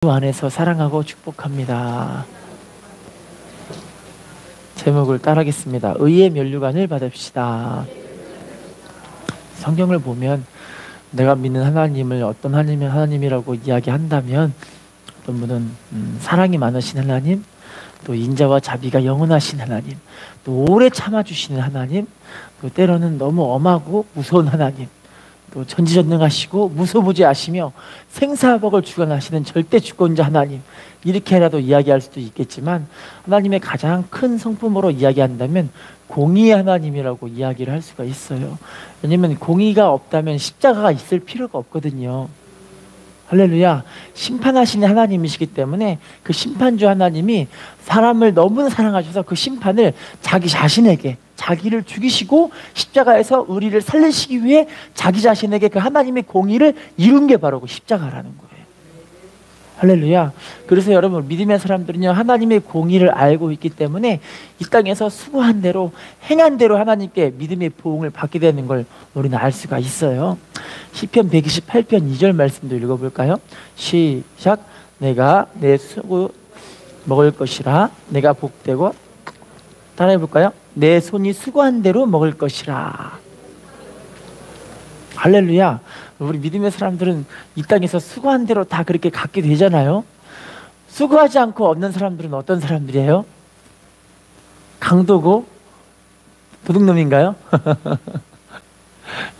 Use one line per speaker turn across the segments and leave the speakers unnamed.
주 안에서 사랑하고 축복합니다. 제목을 따라하겠습니다. 의의 면류관을 받읍시다. 성경을 보면 내가 믿는 하나님을 어떤 하나님이라고 이야기한다면, 어떤 분은 사랑이 많으신 하나님, 또 인자와 자비가 영원하신 하나님, 또 오래 참아주시는 하나님, 또 때로는 너무 엄하고 무서운 하나님, 또 전지전능하시고 무소부재하시며 생사복을 주관하시는 절대 주권자 하나님, 이렇게라도 이야기할 수도 있겠지만, 하나님의 가장 큰 성품으로 이야기한다면 공의의 하나님이라고 이야기를 할 수가 있어요. 왜냐하면 공의가 없다면 십자가가 있을 필요가 없거든요. 할렐루야. 심판하시는 하나님이시기 때문에 그 심판주 하나님이 사람을 너무 사랑하셔서 그 심판을 자기 자신에게, 자기를 죽이시고 십자가에서 우리를 살리시기 위해 자기 자신에게 그 하나님의 공의를 이룬 게 바로 그 십자가라는 거예요. 할렐루야. 그래서 여러분, 믿음의 사람들은요, 하나님의 공의를 알고 있기 때문에 이 땅에서 수고한 대로, 행한 대로 하나님께 믿음의 보응을 받게 되는 걸 우리는 알 수가 있어요. 시편 128편 2절 말씀도 읽어볼까요? 시작. 내가 내 수고 먹을 것이라. 내가 복되고, 따라해볼까요? 내 손이 수고한 대로 먹을 것이라. 할렐루야. 우리 믿음의 사람들은 이 땅에서 수고한 대로 다 그렇게 갖게 되잖아요. 수고하지 않고 얻는 사람들은 어떤 사람들이에요? 강도고 도둑놈인가요?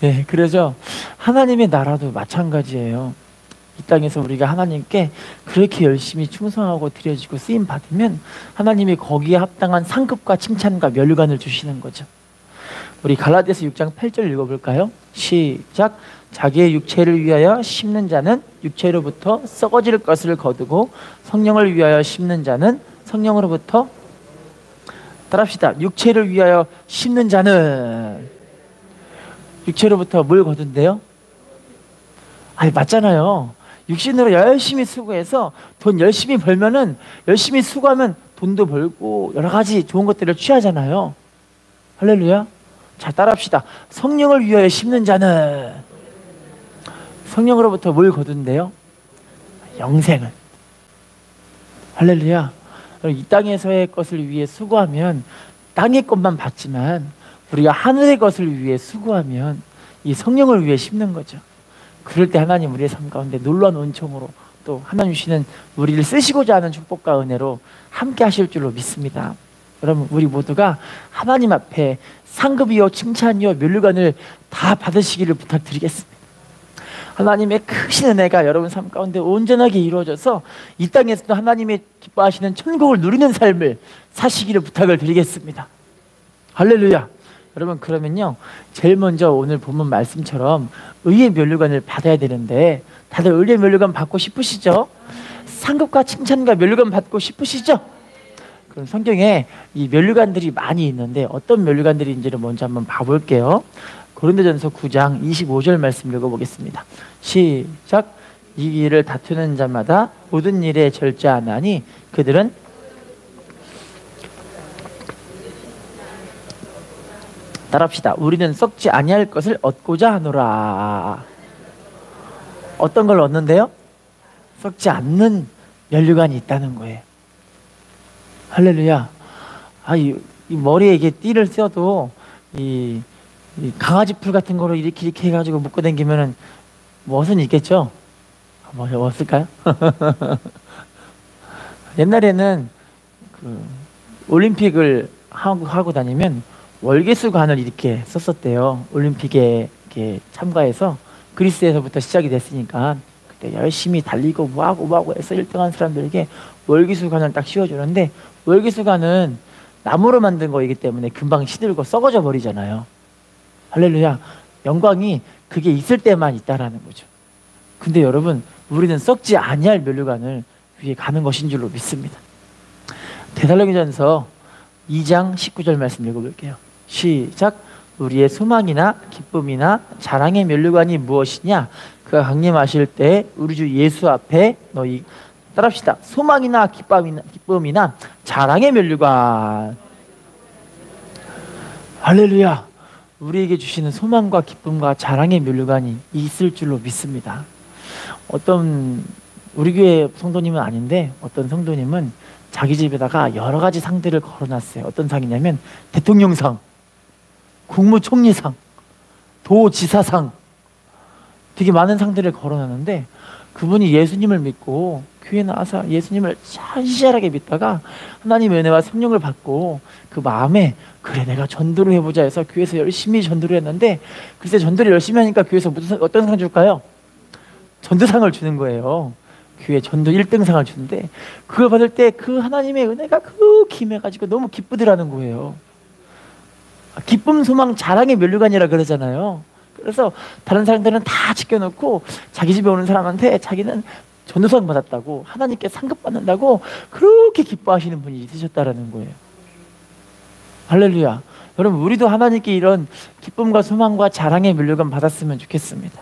네, 그래서 하나님의 나라도 마찬가지예요. 이 땅에서 우리가 하나님께 그렇게 열심히 충성하고 드려지고 쓰임 받으면 하나님이 거기에 합당한 상급과 칭찬과 면류관을 주시는 거죠. 우리 갈라디아서 6장 8절 읽어볼까요? 시작. 자기의 육체를 위하여 심는 자는 육체로부터 썩어질 것을 거두고, 성령을 위하여 심는 자는 성령으로부터, 따라합시다. 육체를 위하여 심는 자는 육체로부터 뭘 거둔대요? 아니, 맞잖아요. 육신으로 열심히 수고해서 돈 열심히 벌면은, 열심히 수고하면 돈도 벌고 여러 가지 좋은 것들을 취하잖아요. 할렐루야. 자, 따라합시다. 성령을 위하여 심는 자는 성령으로부터 뭘 거둔대요? 영생은. 할렐루야. 이 땅에서의 것을 위해 수고하면 땅의 것만 받지만, 우리가 하늘의 것을 위해 수고하면 이 성령을 위해 심는 거죠. 그럴 때 하나님 우리의 삶 가운데 놀라운 은총으로, 또 하나님 주시는 우리를 쓰시고자 하는 축복과 은혜로 함께 하실 줄로 믿습니다. 여러분, 우리 모두가 하나님 앞에 상급이요 칭찬이요 면류관을 다 받으시기를 부탁드리겠습니다. 하나님의 크신 은혜가 여러분 삶 가운데 온전하게 이루어져서 이 땅에서도 하나님의 기뻐하시는 천국을 누리는 삶을 사시기를 부탁을 드리겠습니다. 할렐루야. 여러분, 그러면요, 제일 먼저 오늘 본문 말씀처럼 의의 면류관을 받아야 되는데, 다들 의의 면류관 받고 싶으시죠? 상급과 칭찬과 면류관 받고 싶으시죠? 그럼 성경에 이 면류관들이 많이 있는데 어떤 면류관들인지를 먼저 한번 봐볼게요. 고린도전서 9장 25절 말씀 읽어보겠습니다. 시작. 이 일을 다투는 자마다 모든 일에 절제하나니 그들은 따라합시다. 우리는 썩지 아니할 것을 얻고자 하노라. 어떤 걸 얻는데요? 썩지 않는 면류관이 있다는 거예요. 할렐루야. 이 머리에 이게 띠를 써도 이 강아지 풀 같은 거로 이렇게 해가지고 묶고 다니면은 멋은 있겠죠? 뭐 없을까요? 옛날에는 그 올림픽을 하고 다니면 월계수관을 이렇게 썼었대요. 올림픽에 이렇게 참가해서, 그리스에서부터 시작이 됐으니까 그때 열심히 달리고 뭐하고 해서 1등한 사람들에게 월계수관을 딱 씌워주는데, 월계수관은 나무로 만든 거이기 때문에 금방 시들고 썩어져 버리잖아요. 할렐루야. 영광이 그게 있을 때만 있다라는 거죠. 근데 여러분, 우리는 썩지 아니할 면류관을 위해 가는 것인 줄로 믿습니다. 데살로니가전서 2장 19절 말씀 읽어볼게요. 시작. 우리의 소망이나 기쁨이나 자랑의 면류관이 무엇이냐? 그가 강림하실 때 우리 주 예수 앞에 너희, 따라합시다. 소망이나 기쁨이나 자랑의 면류관. 할렐루야. 우리에게 주시는 소망과 기쁨과 자랑의 면류관이 있을 줄로 믿습니다. 어떤 우리 교회 성도님은 아닌데 어떤 성도님은 자기 집에다가 여러 가지 상들을 걸어놨어요. 어떤 상이냐면 대통령상, 국무총리상, 도지사상, 되게 많은 상들을 걸어놨는데 그분이 예수님을 믿고 교회 나와서 예수님을 신실하게 믿다가 하나님의 은혜와 성령을 받고 그 마음에 그래 내가 전도를 해보자 해서 교회에서 열심히 전도를 했는데 글쎄 전도를 열심히 하니까 교회에서 어떤 상 줄까요? 전도상을 주는 거예요. 교회 전도 1등상을 주는데 그걸 받을 때 그 하나님의 은혜가 그 김해가지고 너무 기쁘더라는 거예요. 기쁨, 소망, 자랑의 면류관이라 그러잖아요. 그래서 다른 사람들은 다 지켜놓고 자기 집에 오는 사람한테 자기는 전도상 받았다고 하나님께 상급 받는다고 그렇게 기뻐하시는 분이 있으셨다라는 거예요. 할렐루야. 여러분 우리도 하나님께 이런 기쁨과 소망과 자랑의 면류관 받았으면 좋겠습니다.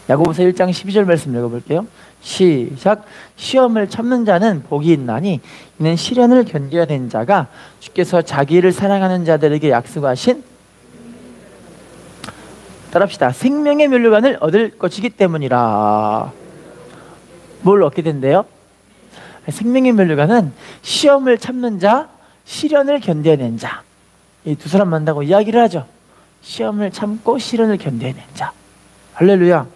야고보서 1장 12절 말씀 읽어볼게요. 시작. 시험을 참는 자는 복이 있나니 이는 시련을 견뎌낸 자가 주께서 자기를 사랑하는 자들에게 약속하신 따라합시다. 생명의 면류관을 얻을 것이기 때문이라. 뭘 얻게 된대요? 생명의 면류관은 시험을 참는 자, 시련을 견뎌낸 자, 이 두 사람 만나고 이야기를 하죠. 시험을 참고 시련을 견뎌낸 자. 할렐루야.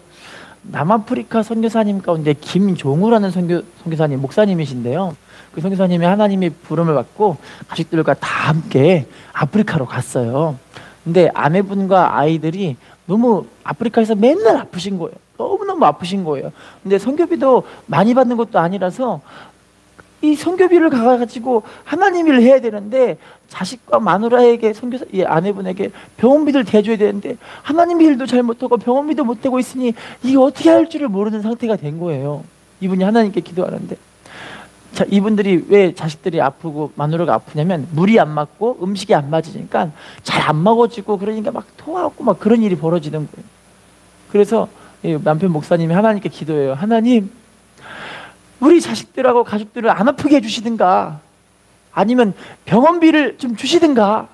남아프리카 선교사님 가운데 김종우라는 선교사님 목사님이신데요. 그 선교사님이 하나님의 부름을 받고 가족들과 다 함께 아프리카로 갔어요. 근데 아내분과 아이들이 너무 아프리카에서 맨날 아프신 거예요. 너무너무 아프신 거예요. 근데 선교비도 많이 받는 것도 아니라서 이 선교비를 가가지고 하나님 일을 해야 되는데 자식과 마누라에게 선교사 이 아내분에게 병원비를 대줘야 되는데 하나님 일도 잘 못하고 병원비도 못하고 있으니 이게 어떻게 할 줄을 모르는 상태가 된 거예요. 이분이 하나님께 기도하는데 자, 이분들이 왜 자식들이 아프고 마누라가 아프냐면 물이 안 맞고 음식이 안 맞으니까 잘 안 먹어지고 그러니까 막 토하고 막 그런 일이 벌어지는 거예요. 그래서 남편 목사님이 하나님께 기도해요. 하나님 우리 자식들하고 가족들을 안 아프게 해주시든가 아니면 병원비를 좀 주시든가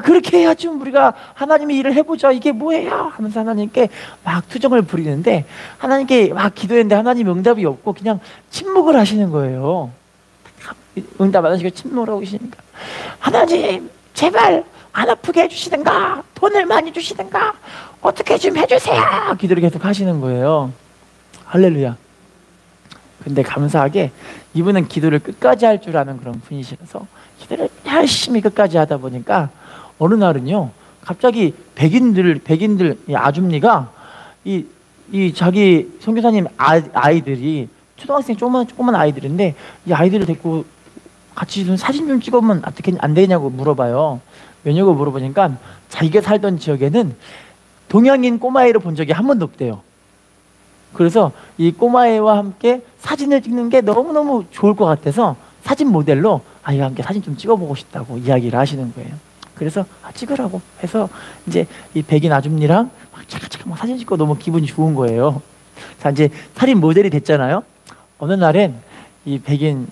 그렇게 해야 좀 우리가 하나님의 일을 해보자. 이게 뭐예요? 하면서 하나님께 막 투정을 부리는데 하나님께 막 기도했는데 하나님 응답이 없고 그냥 침묵을 하시는 거예요. 응답 안 하시고 침묵을 하고 계시니까 하나님 제발 안 아프게 해주시든가 돈을 많이 주시든가 어떻게 좀 해주세요. 기도를 계속 하시는 거예요. 할렐루야. 근데 감사하게 이분은 기도를 끝까지 할 줄 아는 그런 분이시라서 기도를 열심히 끝까지 하다 보니까 어느 날은요 갑자기 백인들 이 아줌니가 이 자기 선교사님 아이들이 초등학생 조그만 아이들인데 이 아이들을 데리고 같이 좀 사진 좀 찍으면 어떻게 안 되냐고 물어봐요. 왜냐고 물어보니까 자기가 살던 지역에는 동양인 꼬마애를 본 적이 한 번도 없대요. 그래서 이 꼬마애와 함께 사진을 찍는 게 너무너무 좋을 것 같아서 사진 모델로 아이와 함께 사진 좀 찍어보고 싶다고 이야기를 하시는 거예요. 그래서 찍으라고 해서 이제 이 백인 아줌니랑 막 차카차카 막 사진 찍고 너무 기분이 좋은 거예요. 자 이제 사진 모델이 됐잖아요. 어느 날엔 이 백인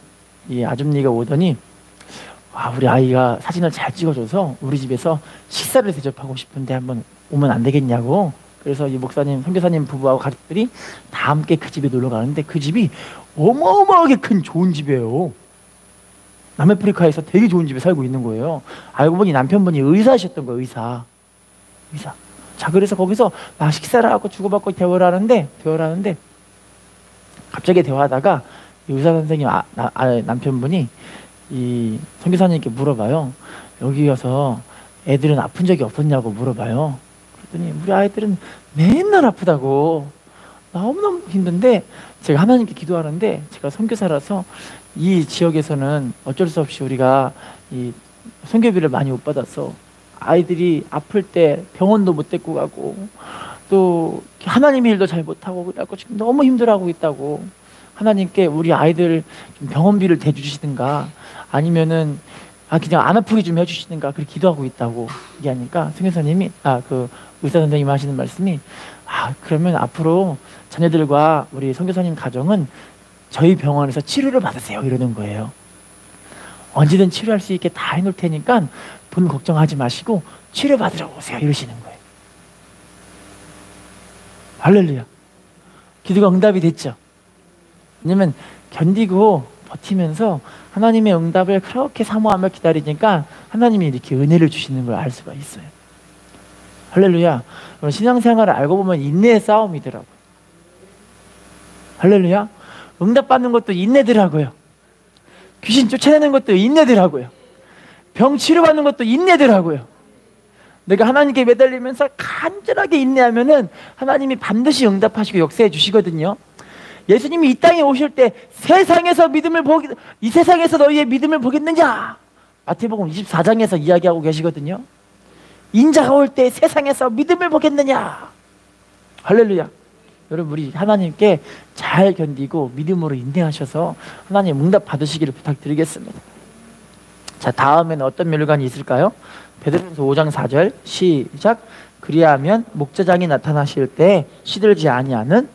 이 아줌니가 오더니 우리 아이가 사진을 잘 찍어줘서 우리 집에서 식사를 대접하고 싶은데 한번 오면 안 되겠냐고. 그래서 이 목사님, 선교사님 부부하고 가족들이 다 함께 그 집에 놀러 가는데 그 집이 어마어마하게 큰 좋은 집이에요. 남아프리카에서 되게 좋은 집에 살고 있는 거예요. 알고 보니 남편분이 의사셨던 거예요. 의사. 자 그래서 거기서 막 식사를 하고 주고받고 대화를 하는데 갑자기 대화하다가 의사 선생님 남편분이 이 선교사님께 물어봐요. 여기 와서 애들은 아픈 적이 없었냐고 물어봐요. 그랬더니 우리 아이들은 맨날 아프다고 너무너무 힘든데 제가 하나님께 기도하는데 제가 선교사라서 이 지역에서는 어쩔 수 없이 우리가 이 선교비를 많이 못 받아서 아이들이 아플 때 병원도 못 데리고 가고 또 하나님의 일도 잘 못하고 그래갖고 지금 너무 힘들어하고 있다고 하나님께 우리 아이들 좀 병원비를 대주시든가 아니면은 그냥 안 아프게 좀 해주시든가 그렇게 기도하고 있다고 얘기하니까 선교사님이 그 의사 선생님 하시는 말씀이 그러면 앞으로 자녀들과 우리 선교사님 가정은 저희 병원에서 치료를 받으세요 이러는 거예요. 언제든 치료할 수 있게 다 해놓을 테니까 돈 걱정하지 마시고 치료 받으러 오세요 이러시는 거예요. 할렐루야. 기도가 응답이 됐죠. 왜냐면 견디고 버티면서 하나님의 응답을 그렇게 사모하며 기다리니까 하나님이 이렇게 은혜를 주시는 걸 알 수가 있어요. 할렐루야. 신앙생활을 알고 보면 인내의 싸움이더라고요. 할렐루야. 응답받는 것도 인내더라고요. 귀신 쫓아내는 것도 인내더라고요. 병 치료받는 것도 인내더라고요. 내가 하나님께 매달리면서 간절하게 인내하면은 하나님이 반드시 응답하시고 역사해 주시거든요. 예수님이 이 땅에 오실 때 이 세상에서 너희의 믿음을 보겠느냐? 마태복음 24장에서 이야기하고 계시거든요. 인자가 올 때 세상에서 믿음을 보겠느냐? 할렐루야. 여러분, 우리 하나님께 잘 견디고 믿음으로 인내하셔서 하나님 응답 받으시기를 부탁드리겠습니다. 자, 다음에는 어떤 멸류관이 있을까요? 베드로전서 5장 4절 시작. 그리하면 목자장이 나타나실 때 시들지 아니하는,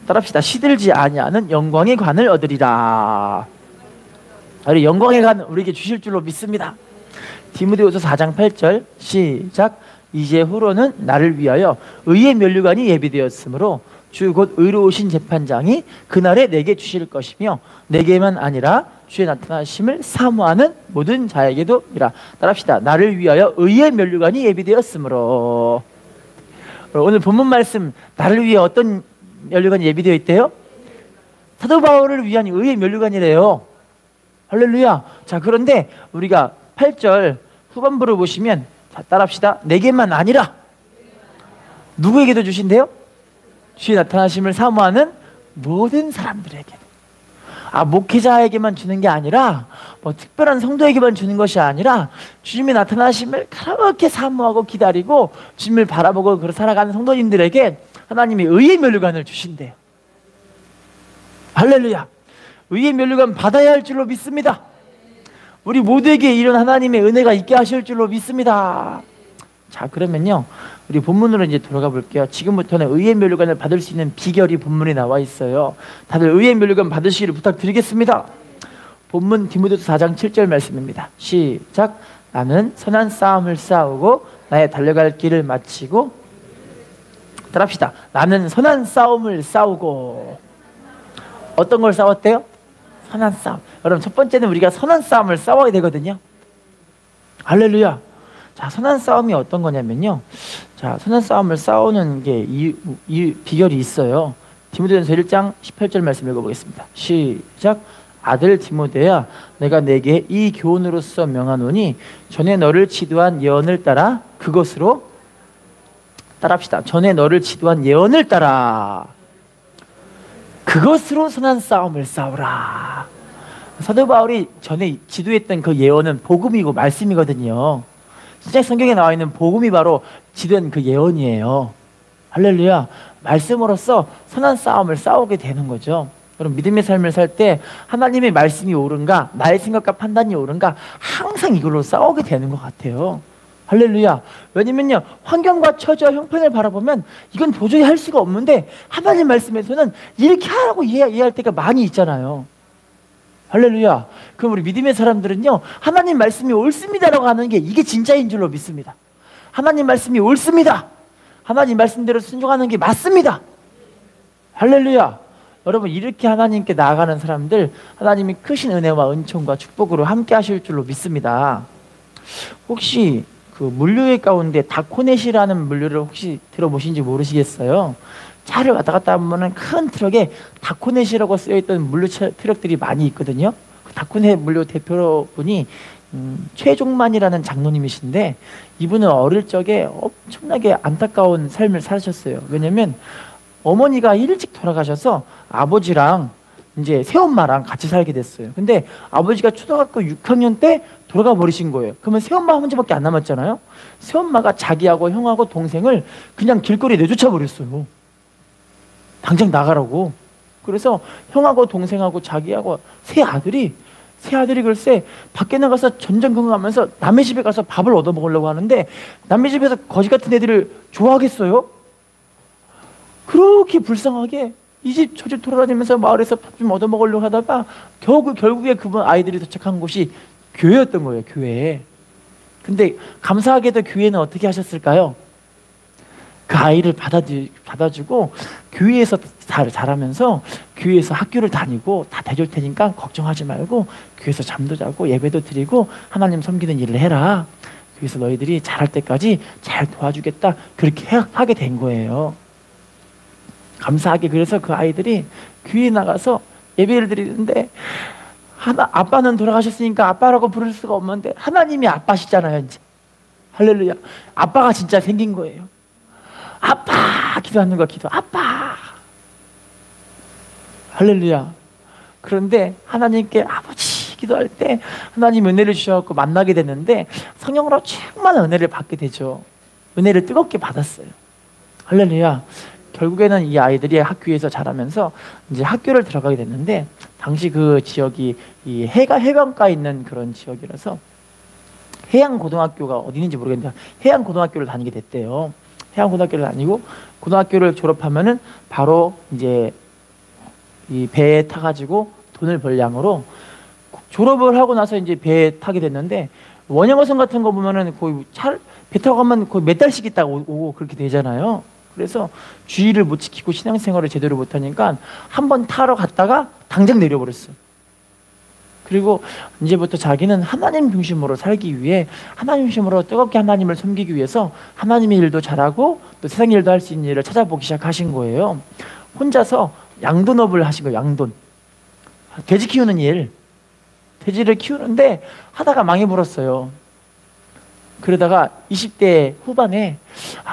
따라합시다. 시들지 아니하는 영광의 관을 얻으리라. 우리 영광의 관 우리에게 주실 줄로 믿습니다. 디모데후서 4장 8절 시작. 이제 후로는 나를 위하여 의의 멸류관이 예비되었으므로 주 곧 의로우신 재판장이 그날에 내게 주실 것이며 내게만 아니라 주의 나타나심을 사모하는 모든 자에게도 이라. 따라합시다. 나를 위하여 의의 멸류관이 예비되었으므로. 오늘 본문 말씀, 나를 위해 어떤 멸류관이 예비되어 있대요? 사도 바울을 위한 의의 멸류관이래요. 할렐루야. 자, 그런데 우리가 8절 후반부를 보시면, 자, 따라합시다. 내게만 아니라 누구에게도 주신대요? 주의 나타나심을 사모하는 모든 사람들에게. 목회자에게만 주는 게 아니라, 특별한 성도에게만 주는 것이 아니라 주님의 나타나심을 그렇게 사모하고 기다리고 주님을 바라보고 살아가는 성도님들에게 하나님이 의의 멸류관을 주신대요. 할렐루야. 의의 멸류관 받아야 할 줄로 믿습니다. 우리 모두에게 이런 하나님의 은혜가 있게 하실 줄로 믿습니다. 자, 그러면요, 우리 본문으로 이제 돌아가 볼게요. 지금부터는 의의 멸류관을 받을 수 있는 비결이 본문에 나와 있어요. 다들 의의 멸류관 받으시기를 부탁드리겠습니다. 본문 디모데후서 4장 7절 말씀입니다. 시작. 나는 선한 싸움을 싸우고 나의 달려갈 길을 마치고, 따라합시다. 나는 선한 싸움을 싸우고. 어떤 걸 싸웠대요? 선한 싸움. 여러분, 첫 번째는 우리가 선한 싸움을 싸워야 되거든요. 할렐루야. 자, 선한 싸움이 어떤 거냐면요, 자, 선한 싸움을 싸우는 게 이 비결이 있어요. 디모데전서 1장 18절 말씀 읽어보겠습니다. 시작. 아들 디모데야, 내가 내게 이 교훈으로서 명하노니 전에 너를 지도한 예언을 따라 그것으로, 따라합시다. 전에 너를 지도한 예언을 따라 그것으로 선한 싸움을 싸우라. 사도 바울이 전에 지도했던 그 예언은 복음이고 말씀이거든요. 신약 성경에 나와 있는 복음이 바로 지도한 그 예언이에요. 할렐루야. 말씀으로써 선한 싸움을 싸우게 되는 거죠. 여러분, 믿음의 삶을 살 때 하나님의 말씀이 옳은가, 나의 생각과 판단이 옳은가, 항상 이걸로 싸우게 되는 것 같아요. 할렐루야. 왜냐면요, 환경과 처지와 형편을 바라보면 이건 도저히 할 수가 없는데 하나님 말씀에서는 이렇게 하라고 이해할 때가 많이 있잖아요. 할렐루야. 그럼 우리 믿음의 사람들은요, 하나님 말씀이 옳습니다라고 하는 게 이게 진짜인 줄로 믿습니다. 하나님 말씀이 옳습니다. 하나님 말씀대로 순종하는 게 맞습니다. 할렐루야. 여러분, 이렇게 하나님께 나아가는 사람들, 하나님이 크신 은혜와 은총과 축복으로 함께 하실 줄로 믿습니다. 혹시 그 물류의 가운데 다코넷이라는 물류를 혹시 들어보신지 모르시겠어요? 차를 왔다 갔다 하면 큰 트럭에 다코넷이라고 쓰여있던 물류 트럭들이 많이 있거든요. 그 다코넷 물류 대표분이 최종만이라는 장로님이신데, 이분은 어릴 적에 엄청나게 안타까운 삶을 사셨어요. 왜냐면 어머니가 일찍 돌아가셔서 아버지랑 이제 새엄마랑 같이 살게 됐어요. 근데 아버지가 초등학교 6학년 때 돌아가 버리신 거예요. 그러면 새엄마 혼자밖에 안 남았잖아요. 새엄마가 자기하고 형하고 동생을 그냥 길거리에 내쫓아 버렸어요. 당장 나가라고. 그래서 형하고 동생하고 자기하고 세 아들이 글쎄 밖에 나가서 전전긍긍하면서 남의 집에 가서 밥을 얻어 먹으려고 하는데, 남의 집에서 거지 같은 애들을 좋아하겠어요? 그렇게 불쌍하게 이 집 저 집 돌아다니면서 마을에서 밥 좀 얻어 먹으려고 하다가 결국에 그분 아이들이 도착한 곳이 교회였던 거예요. 교회. 근데 감사하게도 교회는 어떻게 하셨을까요? 그 아이를 받아주고 교회에서 자라면서 교회에서 학교를 다니고 다 대줄 테니까 걱정하지 말고 교회에서 잠도 자고 예배도 드리고 하나님 섬기는 일을 해라. 그래서 너희들이 잘할 때까지 잘 도와주겠다. 그렇게 하게 된 거예요. 감사하게. 그래서 그 아이들이 교회에 나가서 예배를 드리는데 아빠는 돌아가셨으니까 아빠라고 부를 수가 없는데 하나님이 아빠시잖아요. 이제 할렐루야. 아빠가 진짜 생긴 거예요. 아빠 기도하는 거 기도. 아빠. 할렐루야. 그런데 하나님께 아버지 기도할 때 하나님 은혜를 주셔서 만나게 됐는데 성령으로 충만한 은혜를 받게 되죠. 은혜를 뜨겁게 받았어요. 할렐루야. 결국에는 이 아이들이 학교에서 자라면서 이제 학교를 들어가게 됐는데 당시 그 지역이 이 해변가에 있는 그런 지역이라서 해양고등학교가 어디 있는지 모르겠는데 해양고등학교를 다니게 됐대요. 해양고등학교를 다니고 고등학교를 졸업하면은 바로 이제 이 배에 타가지고 돈을 벌 양으로 졸업을 하고 나서 이제 배에 타게 됐는데 원양어선 같은 거 보면은 거의 배 타고 가면 거의 몇 달씩 있다가 오고 그렇게 되잖아요. 그래서 주의를 못 지키고 신앙생활을 제대로 못하니까 한번 타러 갔다가 당장 내려버렸어요. 그리고 이제부터 자기는 하나님 중심으로 살기 위해 하나님 중심으로 뜨겁게 하나님을 섬기기 위해서 하나님의 일도 잘하고 또 세상 일도 할 수 있는 일을 찾아보기 시작하신 거예요. 혼자서 양돈업을 하신 거예요. 양돈. 돼지 키우는 일. 돼지를 키우는데 하다가 망해버렸어요. 그러다가 20대 후반에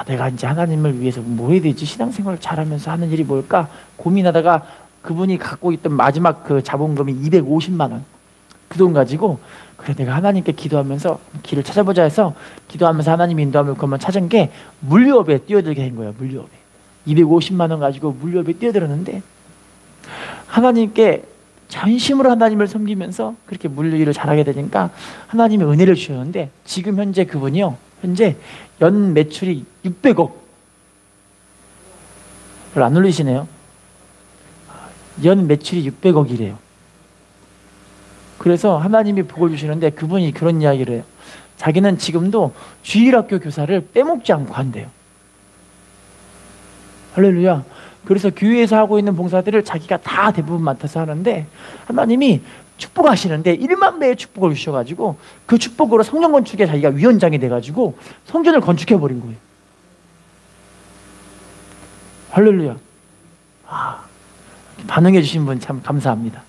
내가 이제 하나님을 위해서 뭐 해야 되지? 신앙생활을 잘하면서 하는 일이 뭘까? 고민하다가 그분이 갖고 있던 마지막 그 자본금이 250만 원. 그 돈 가지고 그래 내가 하나님께 기도하면서 길을 찾아보자 해서 기도하면서 하나님 인도함을 그만 찾은 게 물류업에 뛰어들게 된 거예요. 물류업에 250만 원 가지고 물류업에 뛰어들었는데 하나님께 전심으로 하나님을 섬기면서 그렇게 물류일을 잘하게 되니까 하나님의 은혜를 주셨는데 지금 현재 그분이요 현재 연 매출이 600억. 별로 안 올리시네요. 연 매출이 600억이래요. 그래서 하나님이 복을 주시는데 그분이 그런 이야기를 해요. 자기는 지금도 주일학교 교사를 빼먹지 않고 한대요. 할렐루야. 그래서 교회에서 하고 있는 봉사들을 자기가 다 대부분 맡아서 하는데 하나님이 축복하시는데 1만 배의 축복을 주셔가지고 그 축복으로 성전 건축에 자기가 위원장이 돼가지고 성전을 건축해버린 거예요. 할렐루야. 반응해 주신 분 참 감사합니다.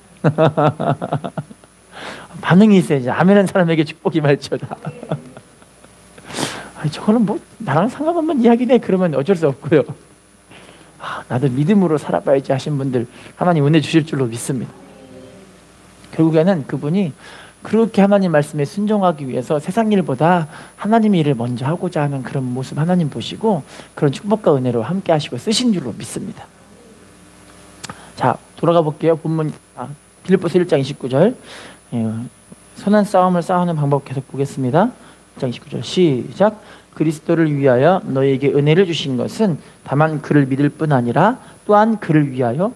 반응이 있어야지. 아멘한 사람에게 축복이 말지어다. 저거는 뭐 나랑 상관없는 이야기네. 그러면 어쩔 수 없고요. 나도 믿음으로 살아봐야지 하신 분들 하나님 은혜 주실 줄로 믿습니다. 결국에는 그분이 그렇게 하나님 말씀에 순종하기 위해서 세상 일보다 하나님의 일을 먼저 하고자 하는 그런 모습 하나님 보시고 그런 축복과 은혜로 함께 하시고 쓰신 줄로 믿습니다. 자, 돌아가 볼게요. 본문 빌립보서 1장 29절. 선한 싸움을 싸우는 방법 계속 보겠습니다. 1장 29절 시작. 그리스도를 위하여 너에게 은혜를 주신 것은 다만 그를 믿을 뿐 아니라 또한 그를 위하여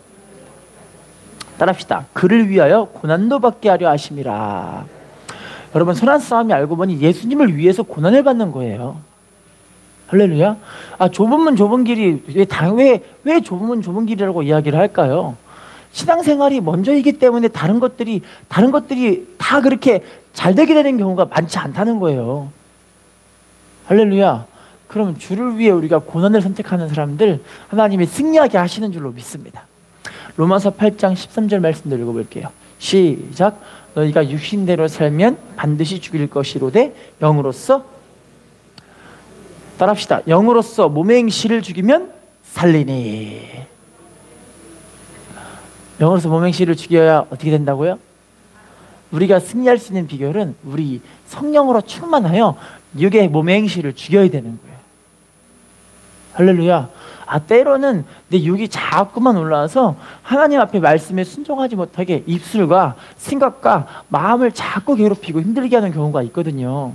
따라합시다. 그를 위하여 고난도 받게 하려 하심이라. 여러분 선한 싸움이 알고 보니 예수님을 위해서 고난을 받는 거예요. 할렐루야. 좁은 문 좁은 길이 왜 좁은 문 좁은 길이라고 이야기를 할까요? 신앙생활이 먼저이기 때문에 다른 것들이 다 그렇게 잘 되게 되는 경우가 많지 않다는 거예요. 할렐루야. 그럼 주를 위해 우리가 고난을 선택하는 사람들 하나님이 승리하게 하시는 줄로 믿습니다. 로마서 8장 13절 말씀도 읽어볼게요. 시작. 너희가 육신대로 살면 반드시 죽일 것이로되 영으로서 따라합시다. 영으로서 몸의 행실을 죽이면 살리니. 영으로서 몸의 행실을 죽여야 어떻게 된다고요? 우리가 승리할 수 있는 비결은 우리 성령으로 충만하여 육의 몸의 행실을 죽여야 되는 거예요. 할렐루야. 때로는 내 육이 자꾸만 올라와서 하나님 앞에 말씀에 순종하지 못하게 입술과 생각과 마음을 자꾸 괴롭히고 힘들게 하는 경우가 있거든요.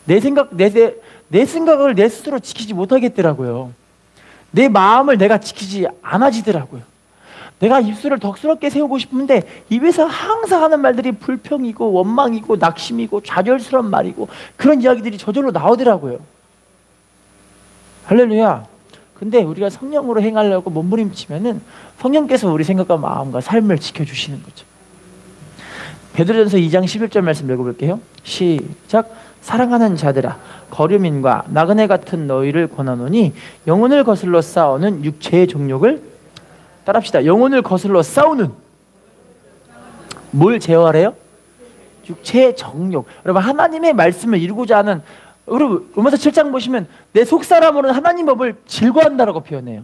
내 생각을 내 스스로 지키지 못하겠더라고요. 내 마음을 내가 지키지 않아지더라고요. 내가 입술을 덕스럽게 세우고 싶은데 입에서 항상 하는 말들이 불평이고 원망이고 낙심이고 좌절스러운 말이고 그런 이야기들이 저절로 나오더라고요. 할렐루야. 근데 우리가 성령으로 행하려고 몸부림치면은 성령께서 우리 생각과 마음과 삶을 지켜주시는 거죠. 베드로전서 2장 11절 말씀 읽어볼게요. 시작. 사랑하는 자들아, 거류민과 나그네 같은 너희를 권하노니 영혼을 거슬러 싸우는 육체의 정욕을 따릅시다. 영혼을 거슬러 싸우는 뭘 제어하래요? 육체의 정욕. 여러분, 하나님의 말씀을 이루고자 하는, 여러분 로마서 7장 보시면 내 속사람으로는 하나님 법을 즐거워한다라고 표현해요.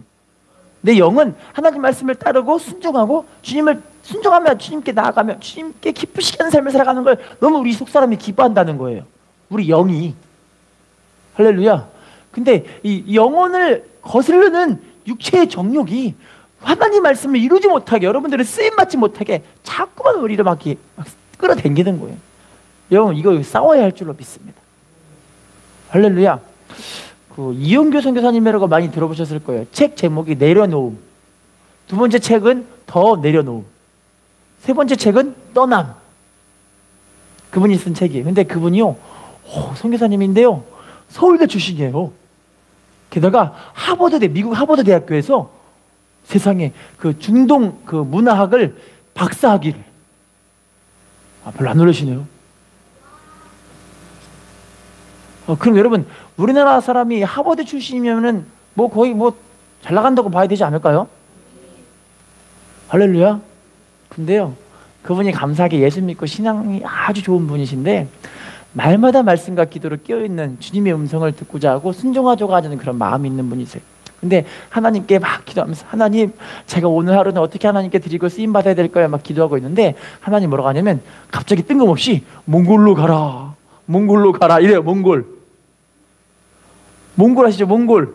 내 영은 하나님 말씀을 따르고 순종하고 주님을 순종하며 주님께 나아가며 주님께 기쁘시게 하는 삶을 살아가는 걸 너무 우리 속사람이 기뻐한다는 거예요. 우리 영이. 할렐루야. 근데 이 영혼을 거스르는 육체의 정욕이 하나님 말씀을 이루지 못하게, 여러분들은 쓰임받지 못하게 자꾸만 우리를 막 끌어당기는 거예요. 여러분, 이거 싸워야 할 줄로 믿습니다. 할렐루야. 그 이용교 선교사님이라고 많이 들어보셨을 거예요. 책 제목이 내려놓음. 두 번째 책은 더 내려놓음. 세 번째 책은 떠남. 그분이 쓴 책이에요. 근데 그분이요, 선교사님인데요, 서울대 출신이에요. 게다가 하버드대, 미국 하버드 대학교에서 세상에 그 중동 그 문화학을 박사학위를. 별로 안 놀라시네요. 그럼 여러분, 우리나라 사람이 하버드 출신이면은 뭐 거의 뭐 잘 나간다고 봐야 되지 않을까요? 할렐루야. 근데요, 그분이 감사하게 예수 믿고 신앙이 아주 좋은 분이신데 말마다 말씀과 기도로 깨어있는 주님의 음성을 듣고자 하고 순종하자고 하는 그런 마음이 있는 분이세요. 근데 하나님께 막 기도하면서, 하나님, 제가 오늘 하루는 어떻게 하나님께 드리고 쓰임받아야 될까요? 막 기도하고 있는데 하나님 뭐라고 하냐면 갑자기 뜬금없이 몽골로 가라, 몽골로 가라 이래요. 몽골 아시죠? 몽골.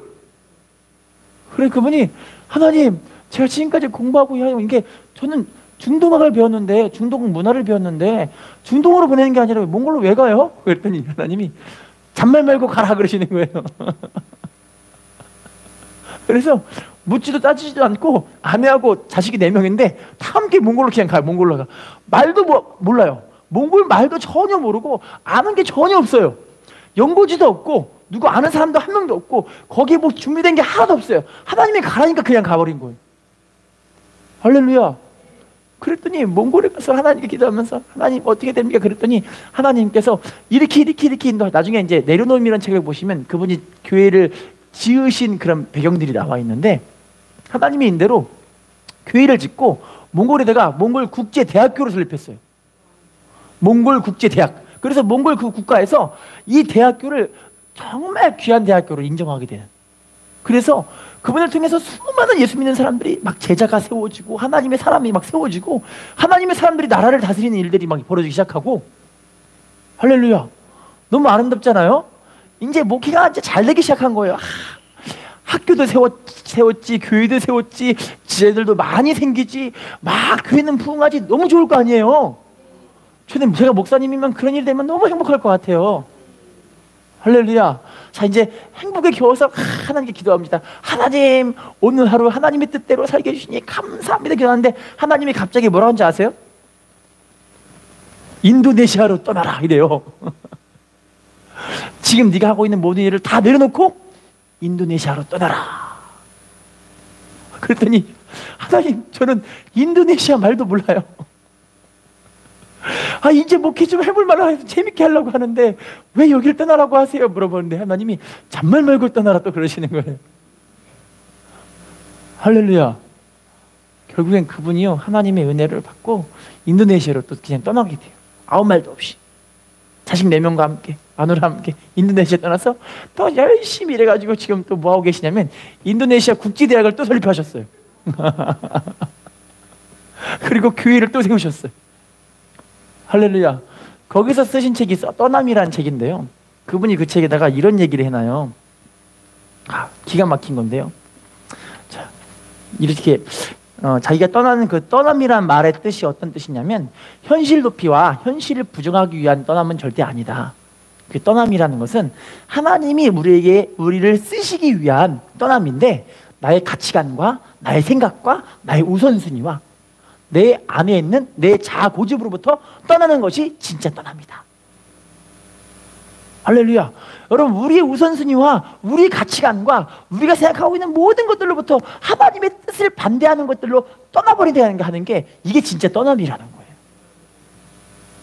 그래, 그분이, 하나님, 제가 지금까지 공부하고 이게 저는 중동학을 배웠는데, 중동 문화를 배웠는데 중동으로 보내는 게 아니라 몽골로 왜 가요? 그랬더니 하나님이 잔말 말고 가라 그러시는 거예요. 그래서 묻지도 따지지도 않고 아내하고 자식이 4명인데 다 함께 몽골로 그냥 가요. 몽골로 가. 말도 몰라요. 몽골 말도 전혀 모르고 아는 게 전혀 없어요. 연고지도 없고 누구 아는 사람도 한 명도 없고 거기에 뭐 준비된 게 하나도 없어요. 하나님이 가라니까 그냥 가버린 거예요. 할렐루야. 그랬더니 몽골에 가서 하나님께 기도하면서, 하나님 어떻게 됩니까? 그랬더니 하나님께서 이렇게 인도. 나중에 이제 내려놓음이라는 책을 보시면 그분이 교회를 지으신 그런 배경들이 나와 있는데, 하나님의 인대로 교회를 짓고 몽골에다가 몽골 국제대학교를 설립했어요. 몽골 국제대학. 그래서 몽골 그 국가에서 이 대학교를 정말 귀한 대학교로 인정하게 되는. 그래서 그분을 통해서 수많은 예수 믿는 사람들이 막 제자가 세워지고 하나님의 사람이 막 세워지고 하나님의 사람들이 나라를 다스리는 일들이 막 벌어지기 시작하고. 할렐루야. 너무 아름답잖아요. 이제 목회가 이제 잘 되기 시작한 거예요. 학교도 세웠지, 교회도 세웠지, 지혜들도 많이 생기지, 막 교회는 부흥하지. 너무 좋을 거 아니에요. 제가 목사님이면 그런 일 되면 너무 행복할 것 같아요. 할렐루야. 자, 이제 행복에 겨워서 하나님께 기도합니다. 하나님, 오늘 하루 하나님의 뜻대로 살게 해주시니 감사합니다 기도하는데 하나님이 갑자기 뭐라고 하는지 아세요? 인도네시아로 떠나라 이래요. 지금 네가 하고 있는 모든 일을 다 내려놓고 인도네시아로 떠나라. 그랬더니 하나님, 저는 인도네시아 말도 몰라요. 이제 목회 좀 해볼 만하고 해서 재밌게 하려고 하는데 왜 여기를 떠나라고 하세요? 물어보는데 하나님이 잔말 말고 떠나라 또 그러시는 거예요. 할렐루야. 결국엔 그분이요, 하나님의 은혜를 받고 인도네시아로 또 그냥 떠나게 돼요. 아무 말도 없이 자식 4명과 함께, 아내와 함께 인도네시아 떠나서 또 열심히 일해가지고 지금 또 뭐하고 계시냐면 인도네시아 국제대학을 또 설립하셨어요. 그리고 교회를 또 세우셨어요. 할렐루야. 거기서 쓰신 책이 떠남이라는 책인데요, 그분이 그 책에다가 이런 얘기를 해놔요. 기가 막힌 건데요. 자, 이렇게 자기가 떠나는 그 떠남이란 말의 뜻이 어떤 뜻이냐면 현실 도피와 현실을 부정하기 위한 떠남은 절대 아니다. 그 떠남이라는 것은 하나님이 우리를 쓰시기 위한 떠남인데, 나의 가치관과 나의 생각과 나의 우선순위와 내 안에 있는 내 자아 고집으로부터 떠나는 것이 진짜 떠납니다. 할렐루야. 여러분, 우리의 우선순위와 우리 가치관과 우리가 생각하고 있는 모든 것들로부터 하나님의 뜻을 반대하는 것들로 떠나버리게 하는 게 이게 진짜 떠남이라는 거예요.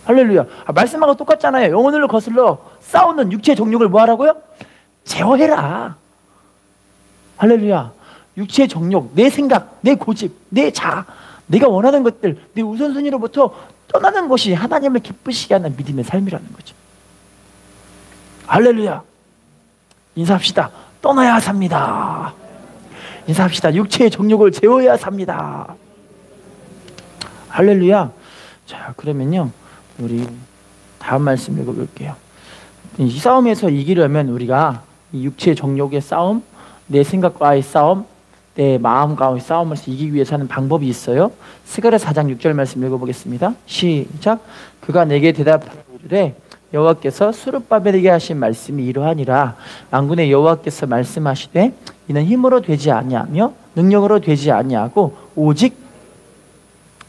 할렐루야. 말씀하고 똑같잖아요. 영혼을 거슬러 싸우는 육체의 정욕을 뭐 하라고요? 제어해라. 할렐루야. 육체의 정욕, 내 생각, 내 고집, 내 자아, 내가 원하는 것들, 내 우선순위로부터 떠나는 것이 하나님을 기쁘시게 하는 믿음의 삶이라는 거죠. 할렐루야. 인사합시다. 떠나야 삽니다. 인사합시다. 육체의 정욕을 제어해야 삽니다. 할렐루야. 자, 그러면요, 우리 다음 말씀 읽어볼게요. 이 싸움에서 이기려면 우리가 이 육체의 정욕의 싸움, 내 생각과의 싸움, 내 마음과의 싸움을 이기기 위해서 하는 방법이 있어요. 스가랴 4장 6절 말씀 읽어보겠습니다. 시작. 그가 내게 대답하기를 여호와께서 스룹바벨에게 하신 말씀이 이러하니라. 만군의 여호와께서 말씀하시되 이는 힘으로 되지 아니하며 능력으로 되지 아니하고 오직,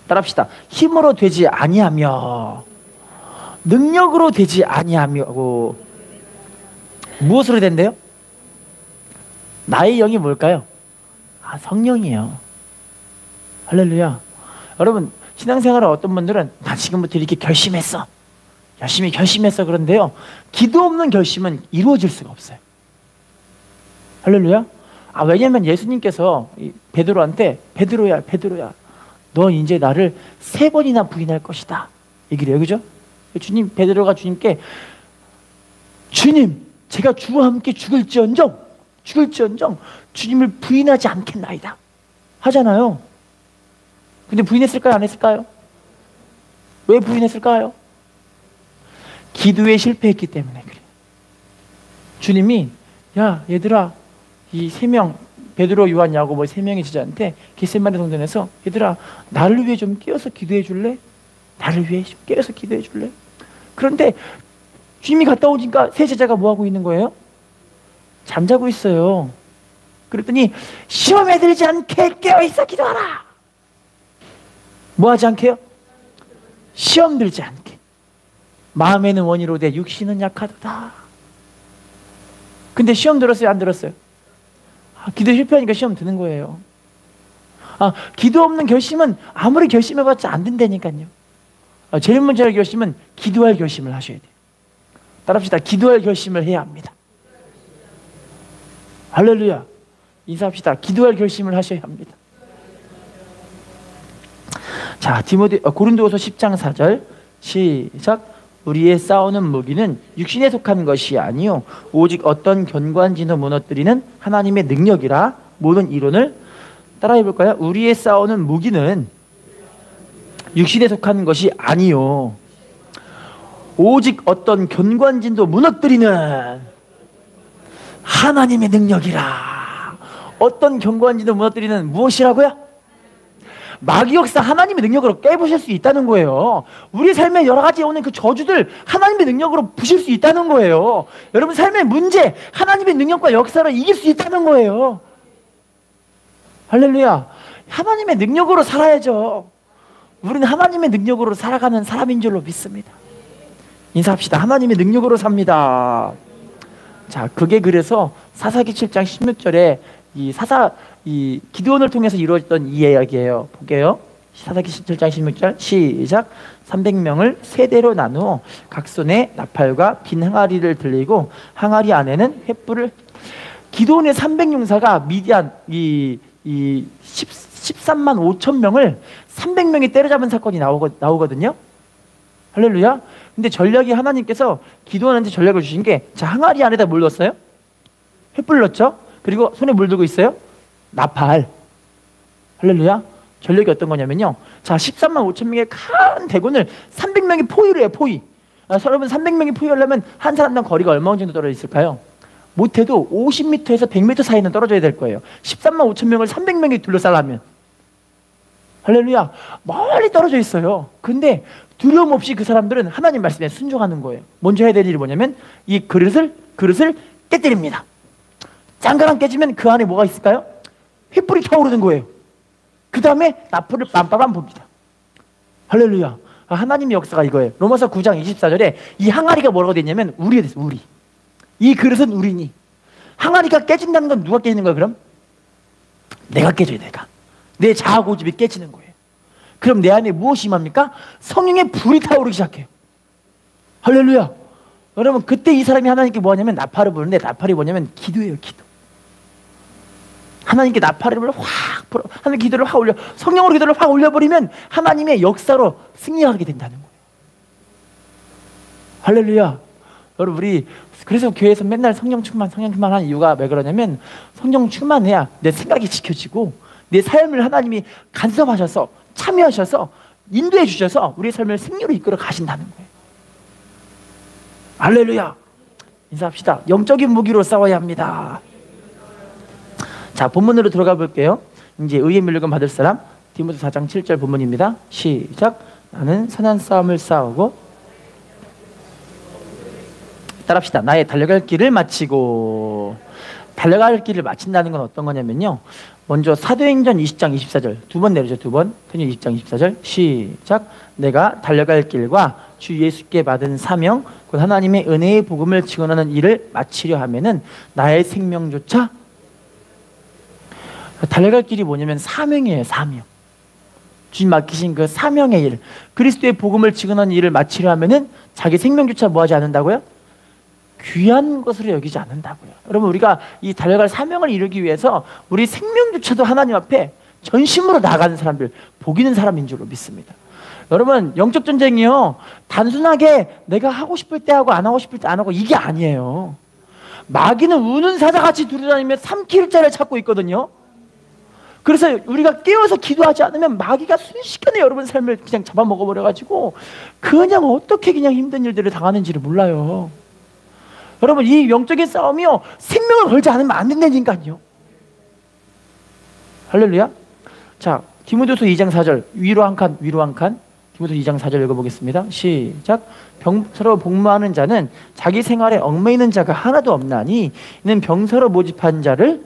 따라합시다, 힘으로 되지 아니하며 능력으로 되지 아니하며 무엇으로 된대요? 나의 영이 뭘까요? 성령이에요. 할렐루야. 여러분, 신앙생활을 어떤 분들은 나 지금부터 이렇게 결심했어, 열심히 결심했어, 그런데요, 기도 없는 결심은 이루어질 수가 없어요. 할렐루야. 왜냐면 예수님께서 베드로한테 베드로야 너 이제 나를 3번이나 부인할 것이다 얘기를 해요. 그죠? 주님, 베드로가 주님께 주님, 제가 주와 함께 죽을지언정 주님을 부인하지 않겠나이다 하잖아요. 근데 부인했을까요? 안 했을까요? 왜 부인했을까요? 기도에 실패했기 때문에 그래요. 주님이 야 얘들아, 이 3명, 베드로, 요한, 야고보 3명의 제자한테 겟세마네 동산에서 얘들아, 나를 위해 좀 깨어서 기도해 줄래? 나를 위해 좀 깨어서 기도해 줄래? 그런데 주님이 갔다 오니까 3 제자가 뭐 하고 있는 거예요? 잠자고 있어요. 그랬더니 시험에 들지 않게 깨어있어 기도하라. 뭐 하지 않게요? 시험 들지 않게. 마음에는 원이로되 육신은 약하도다. 근데 시험 들었어요, 안 들었어요? 기도 실패하니까 시험 드는 거예요. 기도 없는 결심은 아무리 결심해봤자 안 된다니까요. 제일 먼저 할 결심은 기도할 결심을 하셔야 돼요. 따라합시다. 기도할 결심을 해야 합니다. 할렐루야. 인사합시다. 기도할 결심을 하셔야 합니다. 자, 고린도후서 10장 4절 시작. 우리의 싸우는 무기는 육신에 속한 것이 아니요 오직 어떤 견고한지도 무너뜨리는 하나님의 능력이라. 모든 이론을 따라해 볼까요? 우리의 싸우는 무기는 육신에 속한 것이 아니요 오직 어떤 견고한지도 무너뜨리는 하나님의 능력이라. 어떤 견고한지도 무너뜨리는 무엇이라고요? 마귀 역사 하나님의 능력으로 깨부실 수 있다는 거예요. 우리 삶에 여러 가지 오는 그 저주들 하나님의 능력으로 부실 수 있다는 거예요. 여러분 삶의 문제 하나님의 능력과 역사로 이길 수 있다는 거예요. 할렐루야. 하나님의 능력으로 살아야죠. 우리는 하나님의 능력으로 살아가는 사람인 줄로 믿습니다. 인사합시다. 하나님의 능력으로 삽니다. 자, 그게 그래서 사사기 7장 16절에 이 기드온을 통해서 이루어졌던 이 이야기예요. 볼게요. 사사기 7장 16절 시작. 300명을 3대로 나누어 각 손에 나팔과 긴 항아리를 들리고 항아리 안에는 횃불을. 기드온의 300용사가 미디안 13만 5천 명을 300명이 때려잡은 사건이 나오거든요. 할렐루야. 근데 전략이 하나님께서 기드온한테 전략을 주신 게, 자, 항아리 안에다 뭘 넣었어요? 횃불 넣었죠. 그리고 손에 물 들고 있어요? 나팔. 할렐루야. 전력이 어떤 거냐면요, 자, 13만 5천 명의 큰 대군을 300명이 포위를 해요. 포위. 여러분 300명이 포위하려면 한 사람당 거리가 얼마 정도 떨어져 있을까요? 못해도 50m에서 100m 사이는 떨어져야 될 거예요. 13만 5천 명을 300명이 둘러싸려면. 할렐루야. 멀리 떨어져 있어요. 근데 두려움 없이 그 사람들은 하나님 말씀에 순종하는 거예요. 먼저 해야 될 일이 뭐냐면 이 그릇을 깨뜨립니다. 짱가랑 깨지면 그 안에 뭐가 있을까요? 횃불이 타오르는 거예요. 그 다음에 나팔을 빰빰빰 봅니다. 할렐루야. 하나님의 역사가 이거예요. 로마서 9장 24절에 이 항아리가 뭐라고 되냐면 우리가 됐어요. 우리. 이 그릇은 우리니. 항아리가 깨진다는 건 누가 깨지는 거야 그럼? 내가 깨져야 내가. 내 자아 고집이 깨지는 거예요. 그럼 내 안에 무엇이 임합니까? 성령의 불이 타오르기 시작해요. 할렐루야. 여러분 그때 이 사람이 하나님께 뭐 하냐면 나팔을 부르는데, 나팔이 뭐냐면 기도예요. 기도. 하나님께 나팔을 확 불어, 하나님 기도를 확 올려, 성령으로 기도를 확 올려버리면 하나님의 역사로 승리하게 된다는 거예요. 할렐루야. 여러분 우리 그래서 교회에서 맨날 성령 충만하는 이유가 왜 그러냐면, 성령 충만해야 내 생각이 지켜지고 내 삶을 하나님이 간섭하셔서 참여하셔서 인도해 주셔서 우리의 삶을 승리로 이끌어 가신다는 거예요. 할렐루야. 인사합시다. 영적인 무기로 싸워야 합니다. 자, 본문으로 들어가 볼게요. 이제 의의 면류관 받을 사람, 디모데 4장 7절 본문입니다. 시작. 나는 선한 싸움을 싸우고, 따라합시다. 나의 달려갈 길을 마치고. 달려갈 길을 마친다는 건 어떤 거냐면요, 먼저 사도행전 20장 24절 두 번 내려줘. 두 번. 사도행전 20장 24절 시작. 내가 달려갈 길과 주 예수께 받은 사명 곧 하나님의 은혜의 복음을 증언하는 일을 마치려 하면은 나의 생명조차. 달려갈 길이 뭐냐면 사명이에요. 사명. 주님 맡기신 그 사명의 일, 그리스도의 복음을 증언하는 일을 마치려 하면은 자기 생명조차 뭐하지 않는다고요? 귀한 것으로 여기지 않는다고요. 여러분 우리가 이 달려갈 사명을 이루기 위해서 우리 생명조차도 하나님 앞에 전심으로 나가는 사람들, 복 있는 사람인 줄로 믿습니다. 여러분 영적 전쟁이요, 단순하게 내가 하고 싶을 때 하고 안 하고 싶을 때 안 하고 이게 아니에요. 마귀는 우는 사자같이 두루다니며 삼킬 자를 찾고 있거든요. 그래서 우리가 깨어서 기도하지 않으면 마귀가 순식간에 여러분 삶을 그냥 잡아먹어버려가지고 그냥 어떻게 그냥 힘든 일들을 당하는지를 몰라요. 여러분 이 영적인 싸움이요, 생명을 걸지 않으면 안 된다니까요. 할렐루야. 자, 디모데후서 2장 4절 위로 한 칸, 위로 한 칸. 디모데후서 2장 4절 읽어보겠습니다. 시작. 병서로 복무하는 자는 자기 생활에 얽매이는 자가 하나도 없나니 이는 병서로 모집한 자를,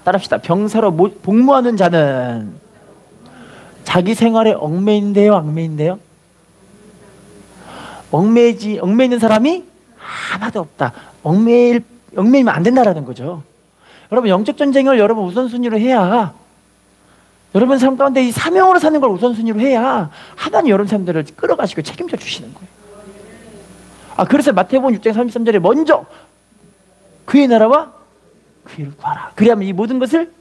따라합시다. 병서로 복무하는 자는 자기 생활에 얽매인데요, 얽매인데요? 얽매이는 사람이 하나도 없다. 얽매이면 안 된다라는 거죠. 여러분 영적 전쟁을 여러분 우선순위로 해야, 여러분 삶 가운데 이 사명으로 사는 걸 우선순위로 해야 하나님 여러분 삶들을 끌어가시고 책임져 주시는 거예요. 아, 그래서 마태복음 6장 33절에 먼저 그의 나라와 그의 일을 구하라. 그래야만 이 모든 것을,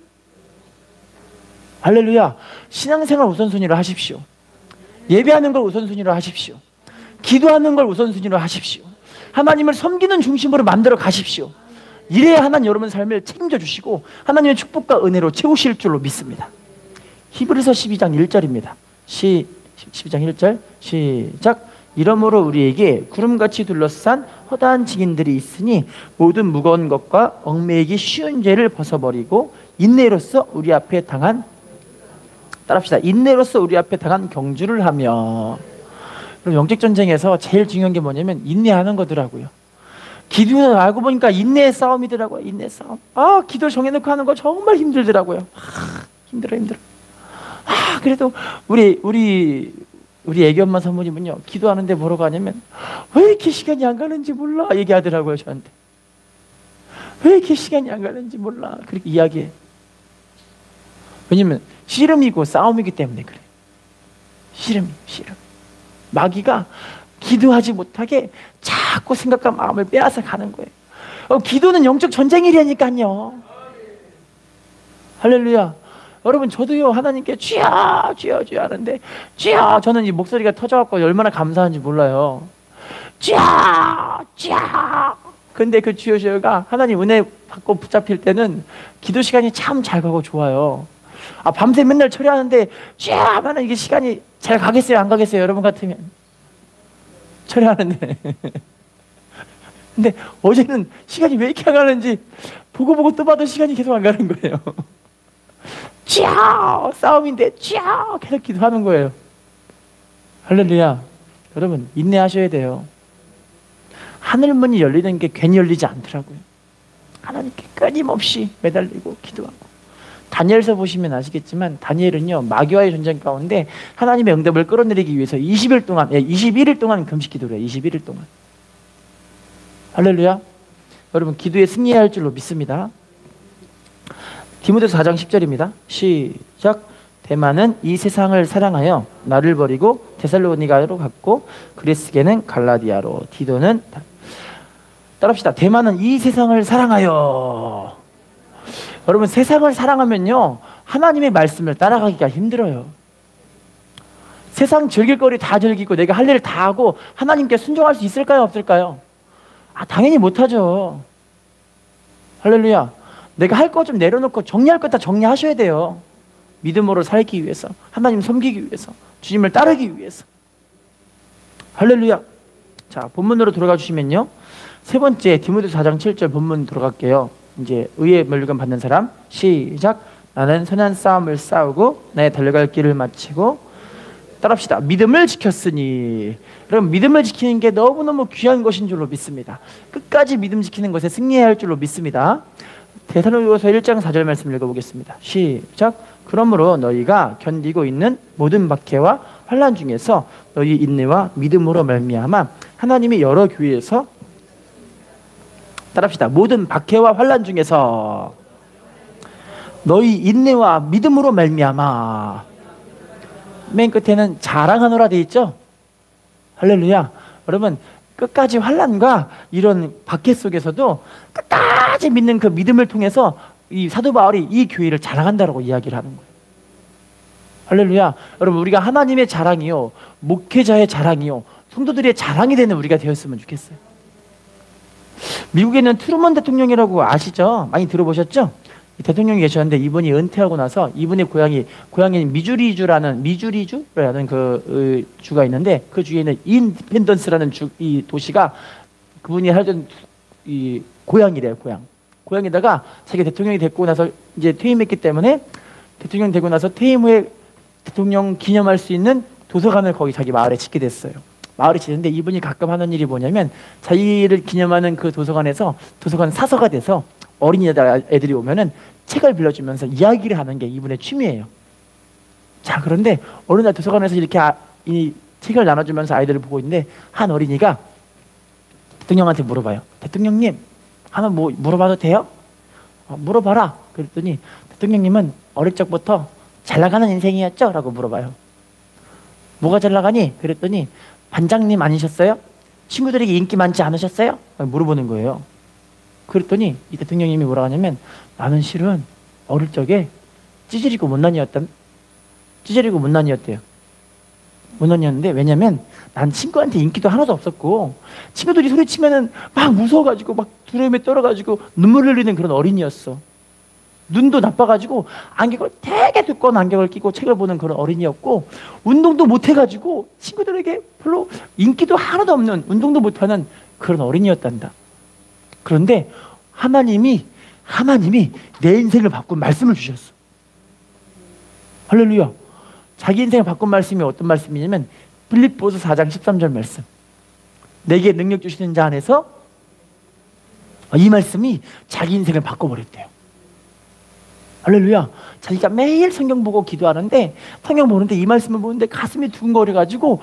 할렐루야, 신앙생활 우선순위로 하십시오. 예배하는 걸 우선순위로 하십시오. 기도하는 걸 우선순위로 하십시오. 하나님을 섬기는 중심으로 만들어 가십시오. 이래야 하나님 여러분 삶을 책임져 주시고 하나님의 축복과 은혜로 채우실 줄로 믿습니다. 히브리서 12장 1절입니다. 12장 1절 시작. 이러므로 우리에게 구름같이 둘러싼 허다한 증인들이 있으니 모든 무거운 것과 얽매이기 쉬운 죄를 벗어버리고 인내로서 우리 앞에 당한, 따라합시다. 인내로서 우리 앞에 당한 경주를 하며. 그럼 영적 전쟁에서 제일 중요한 게 뭐냐면 인내하는 거더라고요. 기도는 알고 보니까 인내의 싸움이더라고요. 인내 싸움. 아, 기도 정해놓고 하는 거 정말 힘들더라고요. 힘들어. 그래도 우리 애기 엄마 사모님은요, 기도하는데 뭐라고 하냐면 왜 이렇게 시간이 안 가는지 몰라 얘기하더라고요. 저한테 왜 이렇게 시간이 안 가는지 몰라 그렇게 이야기해. 왜냐면 씨름이고 싸움이기 때문에 그래. 씨름. 마귀가 기도하지 못하게 자꾸 생각과 마음을 빼앗아 가는 거예요. 기도는 영적 전쟁이라니까요. 할렐루야. 여러분 저도요, 하나님께 주여 하는데, 주여, 저는 이 목소리가 터져갖고 얼마나 감사한지 몰라요. 주여. 근데 그 주여가 하나님 은혜 받고 붙잡힐 때는 기도 시간이 참 잘 가고 좋아요. 아, 밤새 맨날 처리하는데 주여 하면 이게 시간이 잘 가겠어요, 안 가겠어요? 여러분 같으면 처리하는데 근데 어제는 시간이 왜 이렇게 안 가는지 보고 또 봐도 시간이 계속 안 가는 거예요. 쥐야, 싸움인데 쥐야, 계속 기도하는 거예요. 할렐루야. 여러분 인내하셔야 돼요. 하늘문이 열리는 게 괜히 열리지 않더라고요. 하나님께 끊임없이 매달리고 기도하고. 다니엘서 보시면 아시겠지만 다니엘은요, 마귀와의 전쟁 가운데 하나님의 응답을 끌어내리기 위해서 21일 동안 금식 기도를 해요. 21일 동안. 할렐루야. 여러분 기도에 승리해야 할 줄로 믿습니다. 디모데서 4장 10절입니다. 시작. 데마는 이 세상을 사랑하여 나를 버리고 데살로니가로 갔고 그리스게는 갈라디아로 디도는 따라합시다. 데마는 이 세상을 사랑하여. 여러분 세상을 사랑하면요 하나님의 말씀을 따라가기가 힘들어요. 세상 즐길 거리 다 즐기고 내가 할 일을 다 하고 하나님께 순종할 수 있을까요 없을까요? 당연히 못하죠. 할렐루야. 내가 할 거 좀 내려놓고 정리할 거 다 정리하셔야 돼요. 믿음으로 살기 위해서, 하나님 섬기기 위해서, 주님을 따르기 위해서. 할렐루야. 자, 본문으로 돌아가 주시면요. 세 번째 디모데서 4장 7절 본문 들어갈게요. 이제 의의 멸류관 받는 사람. 시작. 나는 선한 싸움을 싸우고 나의 달려갈 길을 마치고 따라합시다. 믿음을 지켰으니. 여러분 믿음을 지키는 게 너무너무 귀한 것인 줄로 믿습니다. 끝까지 믿음 지키는 것에 승리해야 할 줄로 믿습니다. 데살로니가서 1장 4절 말씀 읽어보겠습니다. 시작. 그러므로 너희가 견디고 있는 모든 박해와 환난 중에서 너희 인내와 믿음으로 말미암아 하나님이 여러 교회에서 따라합시다. 모든 박해와 환난 중에서 너희 인내와 믿음으로 말미암아. 맨 끝에는 자랑하노라 돼 있죠. 할렐루야. 여러분 끝까지 환난과 이런 박해 속에서도 끝까지 믿는 그 믿음을 통해서 이 사도 바울이 이 교회를 자랑한다라고 이야기를 하는 거예요. 할렐루야. 여러분 우리가 하나님의 자랑이요 목회자의 자랑이요 성도들의 자랑이 되는 우리가 되었으면 좋겠어요. 미국에는 트루먼 대통령이라고 아시죠? 많이 들어보셨죠? 대통령이 계셨는데 이분이 은퇴하고 나서 이분의 고향인 미주리주라는 그 주가 있는데 그 주에 있는 인디펜던스라는 이 도시가 그분이 살던 이 고향이래요. 고향에다가 자기 대통령이 됐고 나서 이제 퇴임했기 때문에 대통령 되고 나서 퇴임 후에 대통령 기념할 수 있는 도서관을 거기 자기 마을에 짓게 됐어요. 마을에 짓는데 이분이 가끔 하는 일이 뭐냐면 자기를 기념하는 그 도서관에서 도서관 사서가 돼서 어린이 애들이 오면은 책을 빌려주면서 이야기를 하는 게 이분의 취미예요. 자, 그런데 어느 날 도서관에서 이렇게 이 책을 나눠주면서 아이들을 보고 있는데 한 어린이가 대통령한테 물어봐요. 대통령님, 하나 뭐 물어봐도 돼요? 물어봐라. 그랬더니 대통령님은 어릴 적부터 잘 나가는 인생이었죠? 라고 물어봐요. 뭐가 잘 나가니? 그랬더니 반장님 아니셨어요? 친구들에게 인기 많지 않으셨어요? 물어보는 거예요. 그랬더니 이 대통령님이 뭐라 하냐면 나는 실은 어릴 적에 찌질이고 못난이었대요. 못난이었는데 왜냐면 난 친구한테 인기도 하나도 없었고 친구들이 소리치면은 막 무서워가지고 막 두려움에 떨어가지고 눈물 흘리는 그런 어린이였어. 눈도 나빠가지고 안경을 되게 두꺼운 안경을 끼고 책을 보는 그런 어린이였고 운동도 못해가지고 친구들에게 별로 인기도 하나도 없는 운동도 못하는 그런 어린이였단다. 그런데 하나님이 내 인생을 바꾼 말씀을 주셨어. 할렐루야. 자기 인생을 바꾼 말씀이 어떤 말씀이냐면 빌립보서 4장 13절 말씀. 내게 능력 주시는 자 안에서 이 말씀이 자기 인생을 바꿔버렸대요. 할렐루야. 자기가 매일 성경 보고 기도하는데 성경 보는데 이 말씀을 보는데 가슴이 두근거려가지고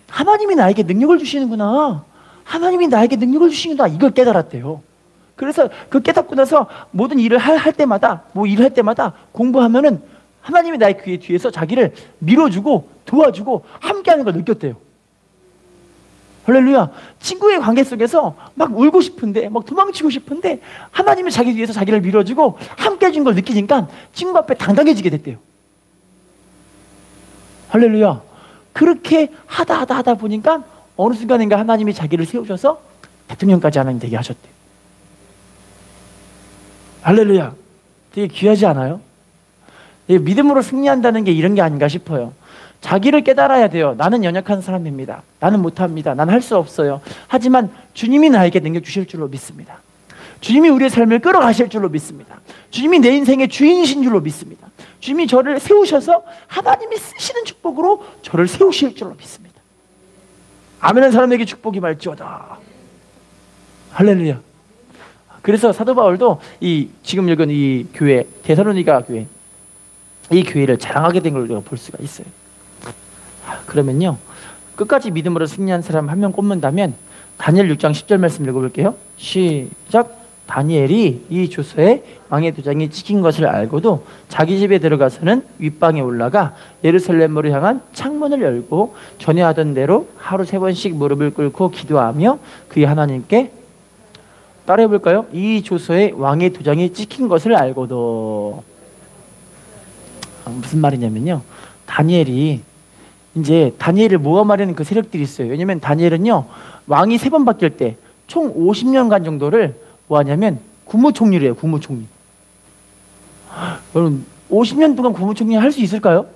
하나님이 나에게 능력을 주시는구나. 하나님이 나에게 능력을 주시는구나. 이걸 깨달았대요. 그래서 그 깨닫고 나서 모든 일을 할 때마다 공부하면은 하나님이 나의 귀 뒤에서 자기를 밀어주고 도와주고 함께하는 걸 느꼈대요. 할렐루야. 친구의 관계 속에서 막 울고 싶은데 막 도망치고 싶은데 하나님이 자기 뒤에서 자기를 밀어주고 함께 해준 걸 느끼니까 친구 앞에 당당해지게 됐대요. 할렐루야. 그렇게 하다 보니까 어느 순간인가 하나님이 자기를 세우셔서 대통령까지 하나님 되게 하셨대요. 할렐루야. 되게 귀하지 않아요? 믿음으로 승리한다는 게 이런 게 아닌가 싶어요. 자기를 깨달아야 돼요. 나는 연약한 사람입니다. 나는 못합니다. 나는 할 수 없어요. 하지만 주님이 나에게 능력 주실 줄로 믿습니다. 주님이 우리의 삶을 끌어가실 줄로 믿습니다. 주님이 내 인생의 주인이신 줄로 믿습니다. 주님이 저를 세우셔서 하나님이 쓰시는 축복으로 저를 세우실 줄로 믿습니다. 아멘한 사람에게 축복이 말지어다. 할렐루야. 그래서 사도 바울도 지금 읽은 이 교회, 데살로니가 교회, 이 교회를 자랑하게 된 걸 우리가 볼 수가 있어요. 그러면요, 끝까지 믿음으로 승리한 사람 한 명 꼽는다면 다니엘 6장 10절 말씀 읽어볼게요. 시작. 다니엘이 이 조서에 왕의 도장이 찍힌 것을 알고도 자기 집에 들어가서는 윗방에 올라가 예루살렘으로 향한 창문을 열고 전에 하던 대로 하루 3번씩 무릎을 꿇고 기도하며 그의 하나님께, 따라해볼까요? 이 조서에 왕의 도장이 찍힌 것을 알고도. 무슨 말이냐면요, 다니엘을 모함하려는 그 세력들이 있어요. 왜냐면 다니엘은요, 왕이 3번 바뀔 때 총 50년간 정도를 뭐 하냐면 국무총리를 해요. 국무총리. 여러분, 50년 동안 국무총리 할 수 있을까요?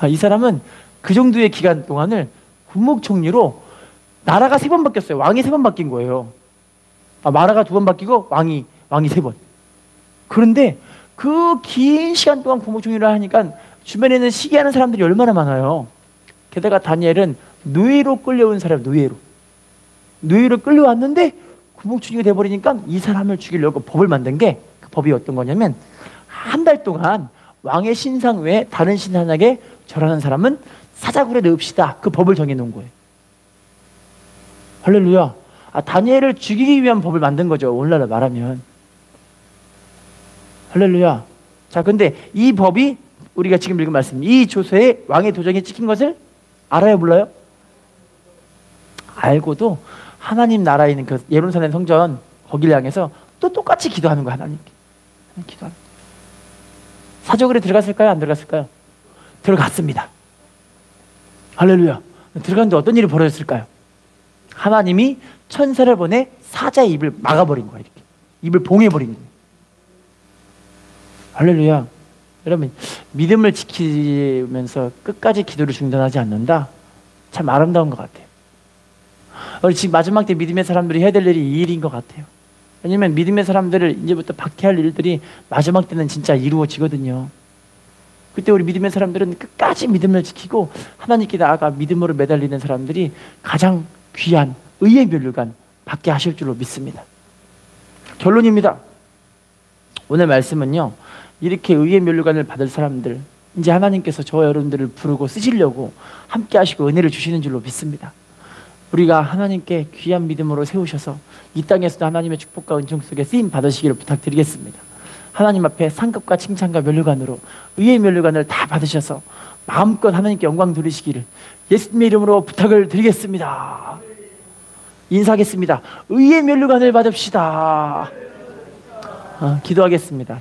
이 사람은 그 정도의 기간 동안을 국무총리로, 나라가 3번 바뀌었어요. 왕이 3번 바뀐 거예요. 나라가 2번 바뀌고 왕이 3번. 그런데 그 긴 시간 동안 국무총리를 하니까 주변에는 시기하는 사람들이 얼마나 많아요. 게다가 다니엘은 노예로 끌려온 사람이에요. 노예로 끌려왔는데 국무총리가 돼버리니까 이 사람을 죽이려고 법을 만든 게, 그 법이 어떤 거냐면, 한 달 동안 왕의 신상 외에 다른 신상에게 절하는 사람은 사자굴에 넣읍시다. 그 법을 정해놓은 거예요. 할렐루야. 다니엘을 죽이기 위한 법을 만든 거죠, 오늘날로 말하면. 할렐루야. 자, 근데 이 법이 우리가 지금 읽은 말씀, 이 조서에 왕의 도장이 찍힌 것을 알아요, 몰라요? 알고도 하나님 나라에 있는 그 예루살렘 성전 거기를 향해서 또 똑같이 기도하는 거야, 하나님께. 기도하는 거야. 사저굴에 들어갔을까요? 안 들어갔을까요? 들어갔습니다. 할렐루야. 들어갔는데 어떤 일이 벌어졌을까요? 하나님이 천사를 보내 사자의 입을 막아버린 거야. 이렇게 입을 봉해버린 거야. 할렐루야. 여러분, 믿음을 지키면서 끝까지 기도를 중단하지 않는다, 참 아름다운 것 같아요. 우리 지금 마지막 때 믿음의 사람들이 해야 될 일이 이 일인 것 같아요. 왜냐면 믿음의 사람들을 이제부터 박해할 일들이 마지막 때는 진짜 이루어지거든요. 그때 우리 믿음의 사람들은 끝까지 믿음을 지키고 하나님께 나아가 믿음으로 매달리는 사람들이 가장 귀한 의의 면류관 받게 하실 줄로 믿습니다. 결론입니다. 오늘 말씀은요, 이렇게 의의 면류관을 받을 사람들, 이제 하나님께서 저와 여러분들을 부르고 쓰시려고 함께 하시고 은혜를 주시는 줄로 믿습니다. 우리가 하나님께 귀한 믿음으로 세우셔서 이 땅에서도 하나님의 축복과 은총 속에 쓰임 받으시기를 부탁드리겠습니다. 하나님 앞에 상급과 칭찬과 면류관으로 의의 면류관을 다 받으셔서 마음껏 하나님께 영광 돌리시기를 예수님의 이름으로 부탁을 드리겠습니다. 인사하겠습니다. 의의 면류관을 받읍시다. 기도하겠습니다.